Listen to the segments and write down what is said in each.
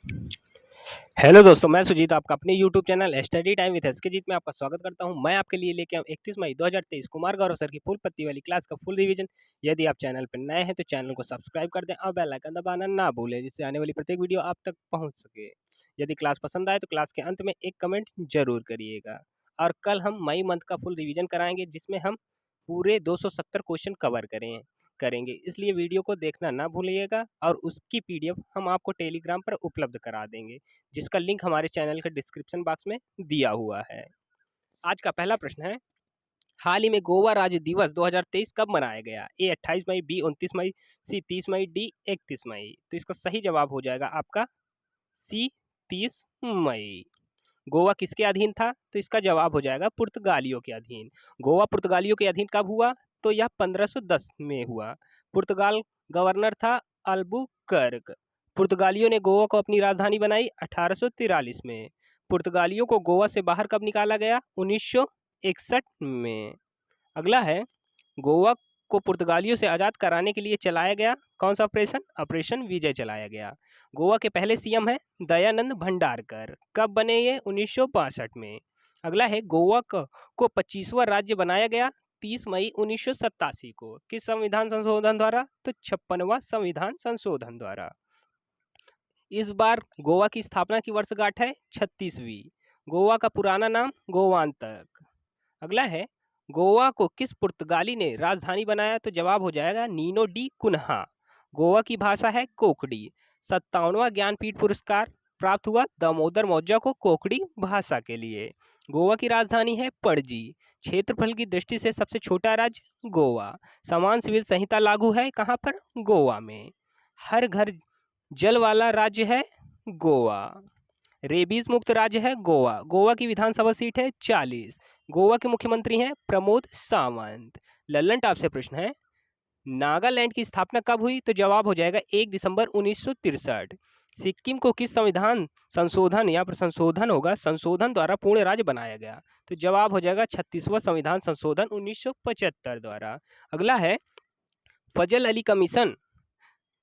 Hello दोस्तों, मैं सुजीत आपका अपने YouTube channel study time with SK में आपका स्वागत करता हूं। मैं आपके लिए लेके आऊं 31 मई 2023 कुमार गौरव सर की फुल पत्ती वाली क्लास का फुल रिवीजन। यदि आप चैनल पर नए हैं तो चैनल को सब्सक्राइब कर दें और बेल आइकन दबाना ना भूलें, जिससे आने वाली प्रत्येक वीडियो आप तक पहुंच सके। यदि क्लास पसंद आए तो क्लास के अंत में एक कमेंट जरूर करिएगा। और कल हम मई मंथ का फुल रिवीजन कराएंगे, जिसमें हम पूरे 270 क्वेश्चन कवर करेंगे, इसलिए वीडियो को देखना ना भूलिएगा। और उसकी पीडीएफ हम आपको टेलीग्राम पर उपलब्ध करा देंगे, जिसका लिंक हमारे चैनल के डिस्क्रिप्शन बॉक्स में दिया हुआ है। आज का पहला प्रश्न है, हाल ही में गोवा राज्य दिवस 2023 कब मनाया गया? ए 28 मई, बी 29 मई, सी 30 मई, डी 31 मई। तो इसका सही जवाब हो जाएगा आपका सी 30 मई। गोवा किसके अधीन था? तो इसका जवाब हो जाएगा पुर्तगालियों के अधीन। गोवा पुर्तगालियों के अधीन कब हुआ? तो यह 1510 में हुआ। पुर्तगाल गवर्नर था अल्बुकर्क। पुर्तगालियों ने गोवा को अपनी राजधानी बनाई 1843 में। पुर्तगालियों को गोवा से बाहर कब निकाला गया? 1961 में। अगला है, गोवा को पुर्तगालियों से आज़ाद कराने के लिए चलाया गया कौन सा ऑपरेशन? ऑपरेशन विजय चलाया गया। गोवा के पहले सीएम है दयानंद भंडारकर। कब बने ये? 1962 में। अगला है, गोवा को 25वां राज्य बनाया गया 30 मई 1987 को। किस संविधान संशोधन द्वारा? तो 56वां संविधान संशोधन द्वारा। इस बार गोवा की स्थापना की वर्षगांठ है 36वीं। गोवा का पुराना नाम गोवांतक। अगला है, गोवा को किस पुर्तगाली ने राजधानी बनाया? तो जवाब हो जाएगा नीनो डी कुन्हा। गोवा की भाषा है कोकड़ी। 57वां ज्ञानपीठ पुरस्कार प्राप्त हुआ दामोदर मौजा को कोकड़ी भाषा के लिए। गोवा की राजधानी है पणजी। क्षेत्रफल की दृष्टि से सबसे छोटा राज्य गोवा। समान सिविल संहिता लागू है कहाँ पर? गोवा में। हर घर जल वाला राज्य है गोवा। रेबीज मुक्त राज्य है गोवा। गोवा की विधानसभा सीट है 40। गोवा के मुख्यमंत्री हैं प्रमोद सावंत। लल्लन टॉप से प्रश्न है, नागालैंड की स्थापना कब हुई? तो जवाब हो जाएगा 1 दिसंबर 1963। सिक्किम को किस संविधान संशोधन, यहाँ पर संशोधन होगा, संशोधन द्वारा पूर्ण राज्य बनाया गया? तो जवाब हो जाएगा 36वां संविधान संशोधन 1975 द्वारा। अगला है, फजल अली कमीशन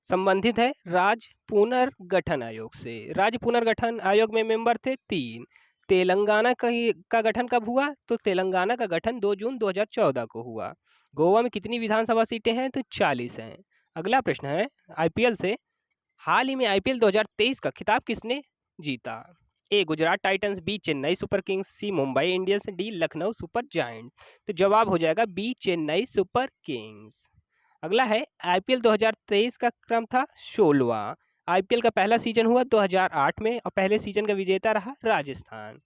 संबंधित है राज्य पुनर्गठन आयोग से। राज्य पुनर्गठन आयोग में मेंबर थे 3। तेलंगाना का गठन कब हुआ? तो तेलंगाना का गठन 2 जून 2014 को हुआ। गोवा में कितनी विधानसभा सीटें हैं? तो 40 हैं। अगला प्रश्न है आईपीएल से, हाल ही में आईपीएल 2023 का खिताब किसने जीता? A Gujarat Titans, B Chennai Super Kings, C Mumbai Indians, D Lucknow Super Giant. तो जवाब हो जाएगा बी चेन्नई सुपर किंग्स। अगला है, आईपीएल 2023 का क्रम था 16वां। आईपीएल का पहला सीजन हुआ 2008 में और पहले सीजन का विजेता रहा राजस्थान।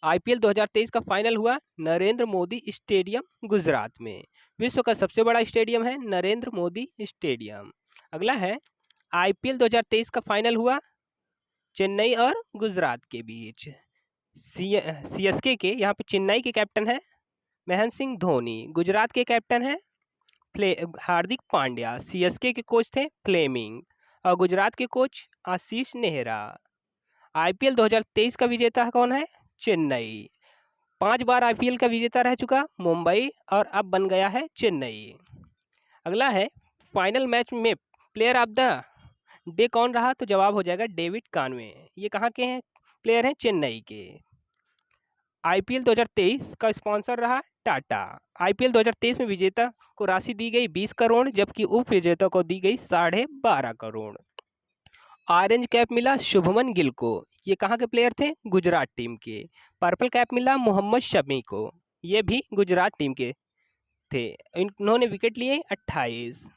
आईपीएल 2023 का फाइनल हुआ नरेंद्र मोदी स्टेडियम गुजरात में। विश्व का सबसे बड़ा स्टेडियम है नरेंद्र मोदी स्टेडियम। अगला है, आईपीएल 2023 का फाइनल हुआ चेन्नई और गुजरात के बीच। सीएसके के यहाँ पे चेन्नई के कैप्टन है महेंद्र सिंह धोनी। गुजरात के कैप्टन है हार्दिक पांड्या। सीएसके के कोच थे फ्लेमिंग और गुजरात के कोच आशीष नेहरा। आईपीएल 2023 का विजेता कौन है? चेन्नई। 5 बार आईपीएल का विजेता रह चुका मुंबई और अब बन गया है चेन्नई। अगला है, फाइनल मैच में प्लेयर ऑफ द डे कौन रहा? तो जवाब हो जाएगा डेविड कानवे। ये कहाँ के हैं प्लेयर हैं? चेन्नई के। आईपीएल 2023 का स्पॉन्सर रहा टाटा। आईपीएल 2023 में विजेता को राशि दी गई 20 करोड़, जबकि उप विजेता को दी गई 12.5 करोड़। ऑरेंज कैप मिला शुभमन गिल को। ये कहाँ के प्लेयर थे? गुजरात टीम के। पर्पल कैप मिला मोहम्मद शमी को। ये भी गुजरात टीम के थे। इन्होंने विकेट लिए 28।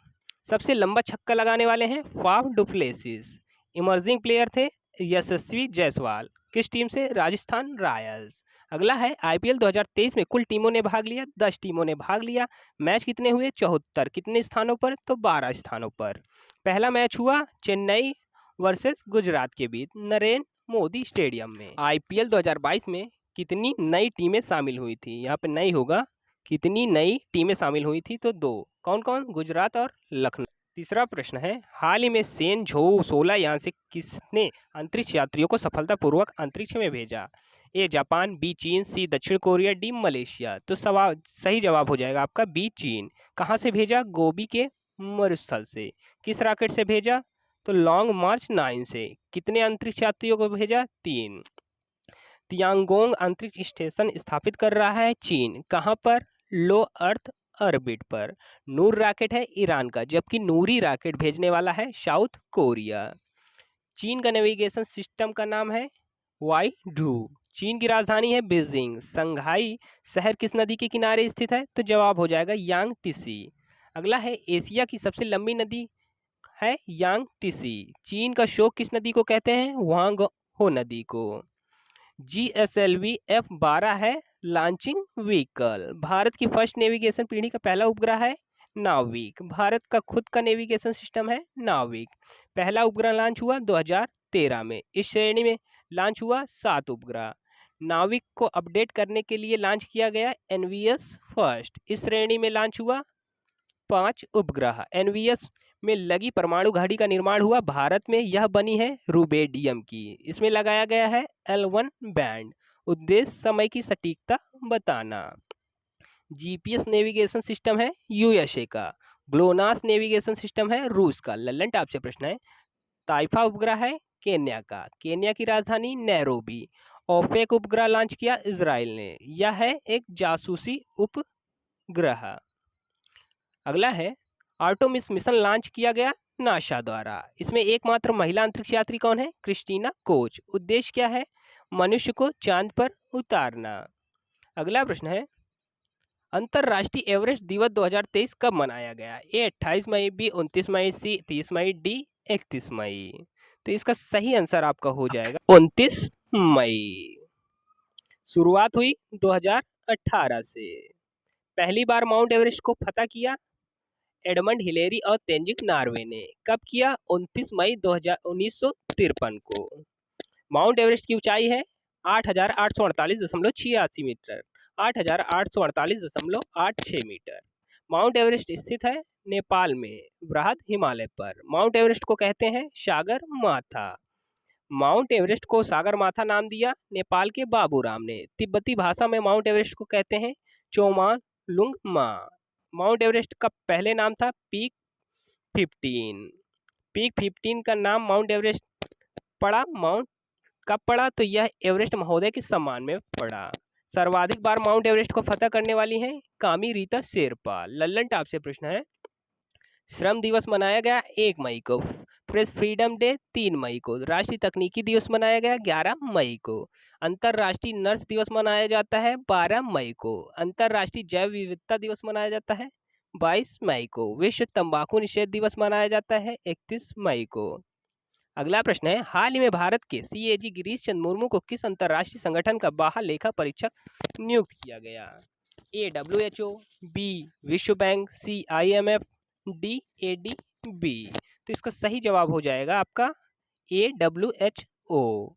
सबसे लंबा छक्का लगाने वाले हैं फाफ डुप्लेसिस। इमर्जिंग प्लेयर थे यशस्वी जायसवाल। किस टीम से? राजस्थान रॉयल्स। अगला है, आईपीएल 2023 में कुल टीमों ने भाग लिया 10 टीमों ने भाग लिया। मैच कितने हुए? 74। कितने स्थानों पर? तो 12 स्थानों पर। पहला मैच हुआ चेन्नई वर्सेस गुजरात के बीच नरेंद्र मोदी स्टेडियम में। आईपीएल 2022 में कितनी नई टीमें शामिल हुई थी? यहाँ पे नई होगा, कितनी नई टीमें शामिल हुई थी? तो 2। कौन कौन? गुजरात और लखनऊ। तीसरा प्रश्न है, हाल ही में सेन झो 16 यान से किसने अंतरिक्ष यात्रियों को सफलतापूर्वक अंतरिक्ष में भेजा? ए जापान, बी चीन, सी दक्षिण कोरिया, डी मलेशिया। तो सही जवाब हो जाएगा आपका बी चीन। कहाँ से भेजा? गोबी के मरुस्थल से। किस रॉकेट से भेजा? तो लॉन्ग मार्च 9 से। कितने अंतरिक्ष यात्रियों को भेजा? 3। तियांगोंग अंतरिक्ष स्टेशन स्थापित कर रहा है चीन। कहाँ पर? लो अर्थ ऑर्बिट पर। नूर रॉकेट है ईरान का, जबकि नूरी रॉकेट भेजने वाला है साउथ कोरिया। चीन का नेविगेशन सिस्टम का नाम है वाई डू। चीन की राजधानी है बीजिंग। संघाई शहर किस नदी के किनारे स्थित है? तो जवाब हो जाएगा यांग टीसी। अगला है एशिया की सबसे लंबी नदी है यांग टीसी। चीन का शोक किस नदी को कहते हैं? वांग हो नदी को। GSLV F-12 है लॉन्चिंग व्हीकल। भारत की फर्स्ट नेविगेशन पीढ़ी का पहला उपग्रह है नाविक। भारत का खुद का नेविगेशन सिस्टम है नाविक। पहला उपग्रह लॉन्च हुआ 2013 में। इस श्रेणी में लॉन्च हुआ 7 उपग्रह। नाविक को अपडेट करने के लिए लॉन्च किया गया NVS फर्स्ट। इस श्रेणी में लॉन्च हुआ 5 उपग्रह। NVS में लगी परमाणु घड़ी का निर्माण हुआ भारत में। यह बनी है रुबेडियम की। इसमें लगाया गया है L1 बैंड। उद्देश्य समय की सटीकता बताना। GPS नेविगेशन सिस्टम है USA का। ग्लोनास नेविगेशन सिस्टम है रूस का। लल्लन टाइप से प्रश्न है। ताइफा उपग्रह है केन्या का। केन्या की राजधानी नैरोबी। ओफेक उपग्रह लॉन्च किया इजराइल ने। यह है एक जासूसी उपग्रह। अगला है आर्टेमिस मिशन लॉन्च किया गया नासा द्वारा। इसमें एकमात्र महिला अंतरिक्ष यात्री कौन है? Christina Koch. उद्देश्य क्या है? मनुष्य को चांद पर उतारना। अगला प्रश्न है अंतरराष्ट्रीय एवरेस्ट दिवस 2023 कब मनाया गया? ए 28 मई, बी 29 मई, सी 30 मई, डी 31 मई। तो इसका सही आंसर आपका हो जाएगा 29 मई। शुरुआत हुई 2018 से। पहली बार माउंट एवरेस्ट को फतह किया एडमंड हिलेरी और तेंजिंग नॉर्वे ने। कब किया? 29 मई 1953 को। माउंट एवरेस्ट की ऊंचाई है 8,848.86 मीटर। 8,848.86 मीटर। माउंट एवरेस्ट स्थित है नेपाल में बृहद हिमालय पर। माउंट एवरेस्ट को कहते हैं सागर माथा। माउंट एवरेस्ट को सागर माथा नाम दिया नेपाल के बाबूराम ने। तिब्बती भाषा में माउंट एवरेस्ट को कहते हैं चोमालुंगमा। माउंट एवरेस्ट का पहले नाम था पीक 15। पीक 15 का नाम माउंट एवरेस्ट पड़ा। माउंट कब पड़ा? तो यह एवरेस्ट महोदय के सम्मान में पड़ा। सर्वाधिक बार माउंट एवरेस्ट को फतह करने वाली हैं कामी रीता शेरपा। लल्लन टाइप से प्रश्न है। श्रम दिवस मनाया गया 1 मई को। प्रेस फ्रीडम डे 3 मई को। राष्ट्रीय तकनीकी दिवस मनाया गया 11 मई को। अंतरराष्ट्रीय नर्स दिवस मनाया जाता है 12 मई को। अंतरराष्ट्रीय जैव विविधता दिवस मनाया जाता है 22 मई को। विश्व तंबाकू निषेध दिवस मनाया जाता है 31 मई को। अगला प्रश्न है हाल ही में भारत के CAG गिरीश चंद्र मुर्मू को किस अंतरराष्ट्रीय संगठन का बाह्य लेखा परीक्षक नियुक्त किया गया? A WHO, B विश्व bank, C IMF, D ADB। तो इसका सही जवाब हो जाएगा आपका WHO।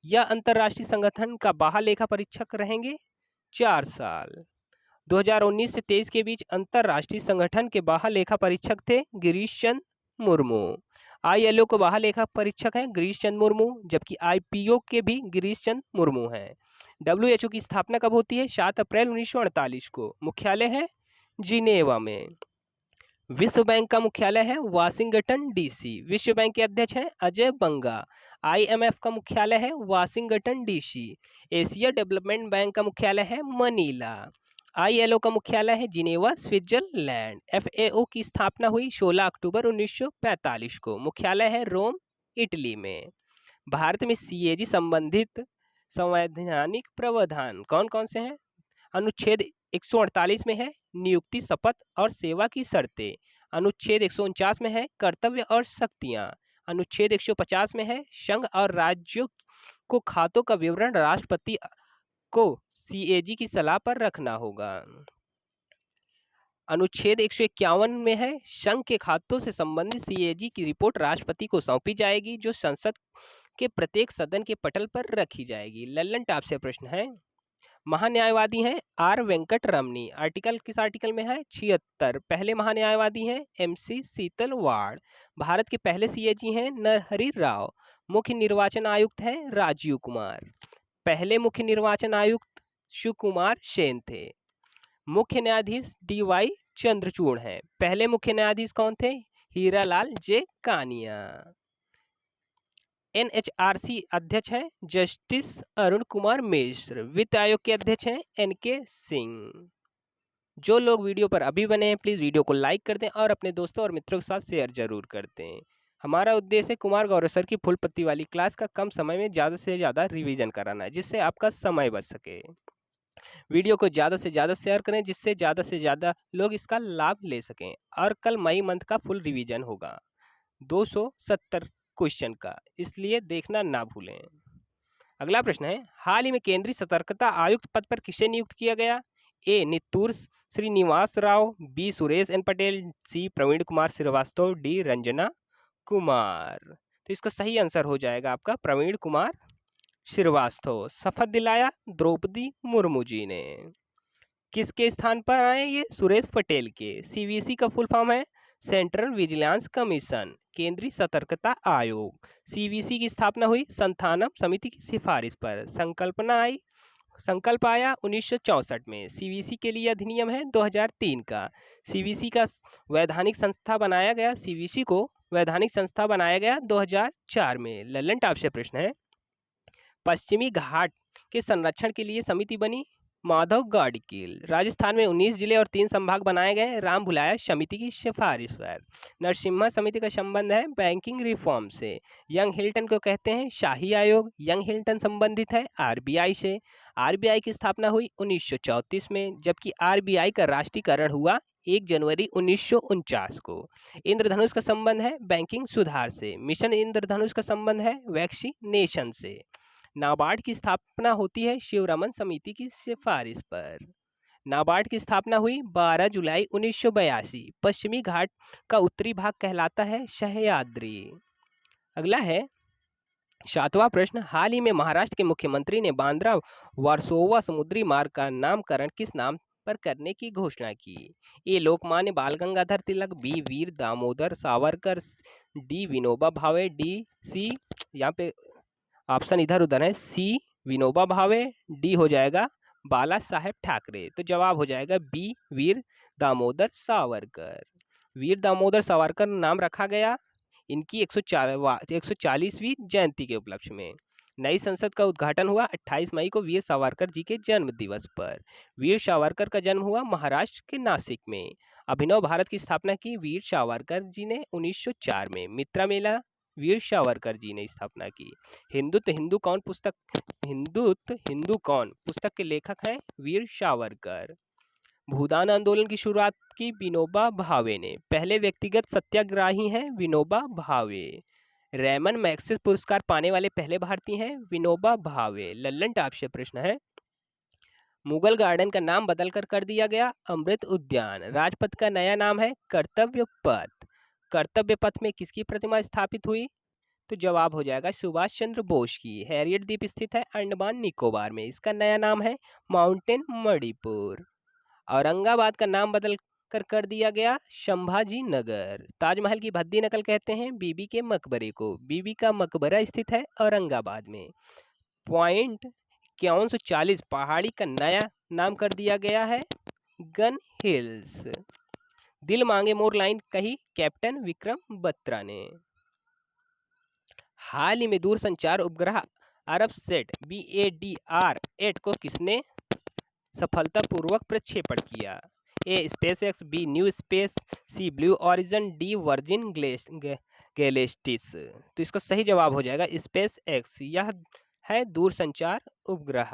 यह अंतरराष्ट्रीय संगठन का बाह्य लेखा परीक्षक रहेंगे 4 साल। 2019 से 23 के बीच अंतरराष्ट्रीय संगठन के बाह्य लेखा परीक्षक थे गिरीश चंद्र मुर्मू। ILO को बाह्य लेखा परीक्षक हैं गिरीश चंद्र मुर्मू, जबकि IPO के भी गिरीश चंद्र मुर्मू हैं। WHO की स्थापना कब होती है? 7 अप्रैल 1948 को। मुख्यालय है जिनेवा में। विश्व बैंक का मुख्यालय है वाशिंगटन DC। विश्व बैंक के अध्यक्ष हैं अजय बंगा। IMF का मुख्यालय है Washington DC। Asia development bank का मुख्यालय है मनीला। ILO का मुख्यालय है जिनेवा स्विट्जरलैंड। FAO की स्थापना हुई 16 अक्टूबर 1945 को। मुख्यालय है रोम इटली में। भारत में CAG संबंधित संवैधानिक प्रावधान कौन कौन से हैं? अनुच्छेद 148 में है नियुक्ति, शपथ और सेवा की शर्तें। अनुच्छेद 149 में है कर्तव्य और शक्तियां। अनुच्छेद 150 में है संघ और राज्यों को खातों का विवरण राष्ट्रपति को CAG की सलाह पर रखना होगा। अनुच्छेद 151 में है संघ के खातों से संबंधित CAG की रिपोर्ट राष्ट्रपति को सौंपी जाएगी, जो संसद के प्रत्येक सदन के पटल पर रखी जाएगी। लल्लन टाइप से प्रश्न है। महान्यायवादी हैं R वेंकट रमनी। आर्टिकल किस आर्टिकल में है? 76। पहले महान्यायवादी हैं MC सीतलवाड़। भारत के पहले CAG हैं नरहरि राव। मुख्य निर्वाचन आयुक्त हैं राजीव कुमार। पहले मुख्य निर्वाचन आयुक्त सुकुमार सेन थे। मुख्य न्यायाधीश DY चंद्रचूड़ हैं। पहले मुख्य न्यायाधीश कौन थे? हीरालाल J कानिया। NHRC अध्यक्ष हैं जस्टिस अरुण कुमार मिश्र। वित्त आयोग के अध्यक्ष हैं NK सिंह। जो लोग वीडियो पर अभी बने हैं प्लीज़ वीडियो को लाइक कर दें और अपने दोस्तों और मित्रों के साथ शेयर जरूर कर दें। हमारा उद्देश्य है कुमार गौरव सर की फुल पत्ती वाली क्लास का कम समय में ज़्यादा से ज़्यादा रिवीजन कराना है, जिससे आपका समय बच सके। वीडियो को ज़्यादा से ज़्यादा शेयर करें जिससे ज़्यादा से ज़्यादा लोग इसका लाभ ले सकें। और कल मई मंथ का फुल रिवीजन होगा 270 क्वेश्चन का, इसलिए देखना ना भूलें। अगला प्रश्न है, हाल ही में केंद्रीय सतर्कता आयुक्त पद पर किसे नियुक्त किया गया? ए नित्तूर श्रीनिवास राव, बी सुरेश एन पटेल, सी प्रवीण कुमार श्रीवास्तव, डी रंजना कुमार। तो इसका सही आंसर हो जाएगा आपका प्रवीण कुमार श्रीवास्तव। शपथ दिलाया द्रौपदी मुर्मू जी ने। किसके स्थान पर आए ये? सुरेश पटेल के। CVC का फुल फॉर्म है सेंट्रल विजिलेंस कमीशन, केंद्रीय सतर्कता आयोग। CVC की स्थापना हुई संथानम समिति की सिफारिश पर। संकल्प आया 1964 में। CVC के लिए अधिनियम है 2003 का। CVC का वैधानिक संस्था बनाया गया, CVC को वैधानिक संस्था बनाया गया 2004 में। लल्लन टॉप से प्रश्न है, पश्चिमी घाट के संरक्षण के लिए समिति बनी माधव गाडगिल। राजस्थान में 19 जिले और 3 संभाग बनाए गए राम भुलाया समिति की सिफारिश पर। नरसिम्हा समिति का संबंध है बैंकिंग रिफॉर्म से। यंग हिल्टन को कहते हैं शाही आयोग। यंग हिल्टन संबंधित है RBI से। RBI की स्थापना हुई 1934 में, जबकि RBI का राष्ट्रीयकरण हुआ 1 जनवरी 1949 को। इंद्रधनुष का संबंध है बैंकिंग सुधार से। मिशन इंद्रधनुष का संबंध है वैक्सीनेशन से। नाबार्ड की स्थापना होती है शिवरमन समिति की सिफारिश पर। नाबार्ड की स्थापना हुई 12 जुलाई 1982। पश्चिमी घाट का उत्तरी भाग कहलाता है सह्याद्री। अगला है 7वां प्रश्न, हाल ही में महाराष्ट्र के मुख्यमंत्री ने बांद्रा वर्सोवा समुद्री मार्ग का नामकरण किस नाम पर करने की घोषणा की? ए लोकमान्य बाल गंगाधर तिलक, बी वीर Damodar Savarkar, D Vinoba Bhave, D C, यहाँ पे ऑप्शन इधर उधर है, सी विनोबा भावे, डी हो जाएगा बाला साहेब ठाकरे। तो जवाब हो जाएगा बी वीर दामोदर सावरकर। वीर दामोदर सावरकर नाम रखा गया इनकी 140वीं जयंती के उपलक्ष्य में। नई संसद का उद्घाटन हुआ 28 मई को वीर सावरकर जी के जन्म दिवस पर। वीर सावरकर का जन्म हुआ महाराष्ट्र के नासिक में। अभिनव भारत की स्थापना की वीर सावरकर जी ने 1904 में। मित्रा मेला वीर सावरकर जी ने स्थापना की। हिंदुत्व हिंदू कौन पुस्तक के लेखक हैं वीर सावरकर। भूदान आंदोलन की शुरुआत की विनोबा भावे ने। पहले व्यक्तिगत सत्याग्रही हैं विनोबा भावे। रेमन मैग्सेसे पुरस्कार पाने वाले पहले भारतीय हैं विनोबा भावे। लल्लन टॉप से प्रश्न है, मुगल गार्डन का नाम बदलकर कर दिया गया अमृत उद्यान। राजपथ का नया नाम है कर्तव्य पथ। कर्तव्य पथ में किसकी प्रतिमा स्थापित हुई? तो जवाब हो जाएगा सुभाष चंद्र बोस की। हैरियट द्वीप स्थित है अंडमान निकोबार में। इसका नया नाम है माउंटेन मणिपुर। औरंगाबाद का नाम बदल कर दिया गया संभाजी नगर। ताजमहल की भद्दी नकल कहते हैं बीबी के मकबरे को। बीबी का मकबरा स्थित है औरंगाबाद में। पॉइंट 5140 पहाड़ी का नया नाम कर दिया गया है गन हिल्स। दिल मांगे मोर लाइन कही कैप्टन विक्रम बत्रा ने। हाल ही में दूरसंचार उपग्रह अरबसैट BADR-8 को किसने सफलतापूर्वक प्रक्षेपण किया? ए स्पेसएक्स, बी न्यू स्पेस, सी ब्लू ओरिजिन, डी वर्जिन गैलेक्टिक्स। तो इसका सही जवाब हो जाएगा स्पेस एक्स। यह है दूरसंचार उपग्रह।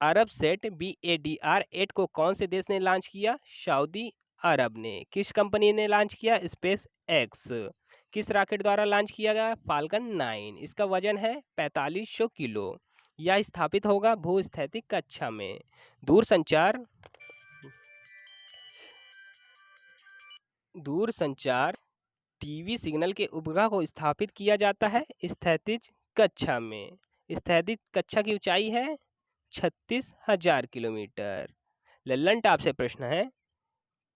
अरबसैट BADR-8 को कौन से देश ने लॉन्च किया? सऊदी अरब ने। किस कंपनी ने लॉन्च किया? Space x. किस रॉकेट द्वारा लॉन्च किया गया? फाल्कन 9। इसका वजन है 4500 किलो। यह स्थापित होगा भूस्थैतिक कक्षा में। दूरसंचार टीवी सिग्नल के उपग्रह को स्थापित किया जाता है स्थैतिज कक्षा में। स्थैतिज कक्षा की ऊंचाई है 36,000 किलोमीटर। लल्लन टॉप से प्रश्न है,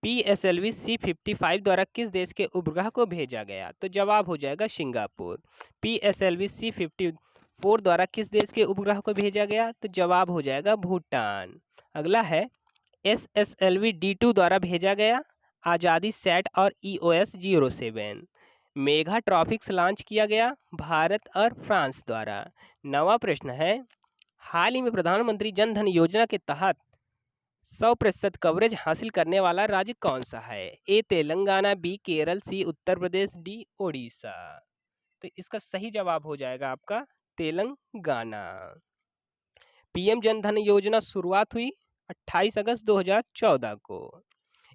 PSLV C-55 द्वारा किस देश के उपग्रह को भेजा गया? तो जवाब हो जाएगा सिंगापुर। PSLV C-54 द्वारा किस देश के उपग्रह को भेजा गया? तो जवाब हो जाएगा भूटान। अगला है SSLV D2 द्वारा भेजा गया आज़ादी सैट और EOS 07। मेगा ट्रॉफिक्स लॉन्च किया गया भारत और फ्रांस द्वारा। 9वां प्रश्न है, हाल ही में प्रधानमंत्री जन धन योजना के तहत 100% कवरेज हासिल करने वाला राज्य कौन सा है? ए तेलंगाना, बी केरल, सी उत्तर प्रदेश, डी ओडिशा। तो इसका सही जवाब हो जाएगा आपका तेलंगाना। पीएम जन धन योजना शुरुआत हुई 28 अगस्त 2014 को।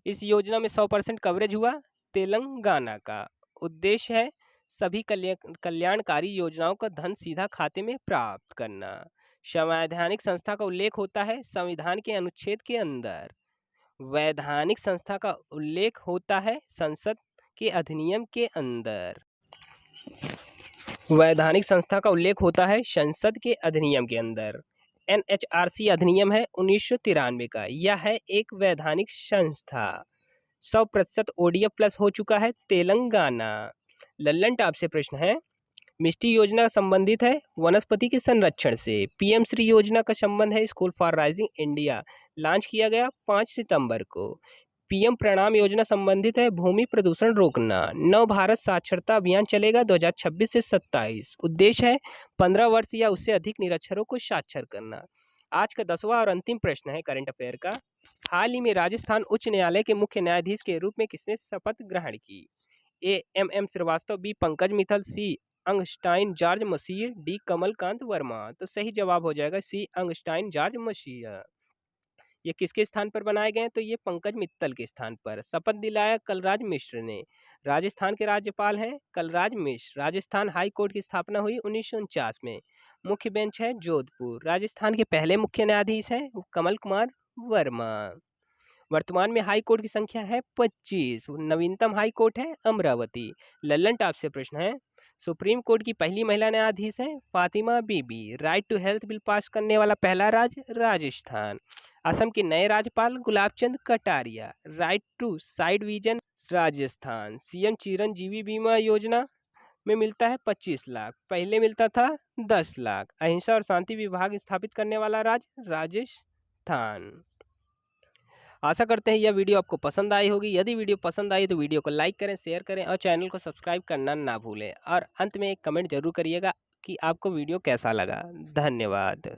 इस योजना में 100% कवरेज हुआ तेलंगाना का। उद्देश्य है सभी कल्याणकारी योजनाओं का धन सीधा खाते में प्राप्त करना। संवैधानिक संस्था का उल्लेख होता है संविधान के अनुच्छेद के अंदर। वैधानिक संस्था का उल्लेख होता है संसद के अधिनियम के अंदर। वैधानिक संस्था का उल्लेख होता है संसद के अधिनियम के अंदर। एनएचआरसी अधिनियम है 1993 का। यह है एक वैधानिक संस्था। 100% ओडीएफ प्लस हो चुका है तेलंगाना। लल्लन टॉप से प्रश्न है, मिष्टी योजना संबंधित है वनस्पति के संरक्षण से। पीएम श्री योजना का संबंध है school for rising India, launch किया गया 5 सितंबर को। पीएम प्रणाम योजना संबंधित है भूमि प्रदूषण रोकना। नव भारत साक्षरता अभियान चलेगा 2026 से 27। उद्देश्य है 15 वर्ष या उससे अधिक निरक्षरों को साक्षर करना। आज का 10वां और अंतिम प्रश्न है करंट अफेयर का, हाल ही में राजस्थान उच्च न्यायालय के मुख्य न्यायाधीश के रूप में किसने शपथ ग्रहण की? A M Shrivastava, B Pankaj Mittal, C Augustine George Masih, D Kamalkant Verma. तो सही जवाब हो जाएगा सी अंगस्टाइन जॉर्ज मसीह। ये किसके स्थान पर बनाए गए हैं? तो ये पंकज मित्तल के स्थान पर। शपथ दिलाया कलराज मिश्र ने। राजस्थान के राज्यपाल हैं कलराज मिश्र। राजस्थान हाई कोर्ट की स्थापना हुई 1949 में। मुख्य बेंच है जोधपुर। राजस्थान के पहले मुख्य न्यायाधीश हैं कमल कुमार वर्मा। वर्तमान में हाई कोर्ट की संख्या है 25। नवीनतम हाई कोर्ट है अमरावती। लल्लन टॉप से प्रश्न है, सुप्रीम कोर्ट की पहली महिला न्यायाधीश है Fatima Beevi. Right to health bill pass करने वाला पहला राज्य राजस्थान। असम के नए राज्यपाल Gulab Chand Kataria. Right to side vision Rajasthan. CM Chiranjeevi बीमा योजना में मिलता है 25 लाख, पहले मिलता था 10 लाख। अहिंसा और शांति विभाग स्थापित करने वाला राज्य राजस्थान। आशा करते हैं यह वीडियो आपको पसंद आई होगी। यदि वीडियो पसंद आई तो वीडियो को लाइक करें, शेयर करें और चैनल को सब्सक्राइब करना ना भूलें। और अंत में एक कमेंट जरूर करिएगा कि आपको वीडियो कैसा लगा। धन्यवाद।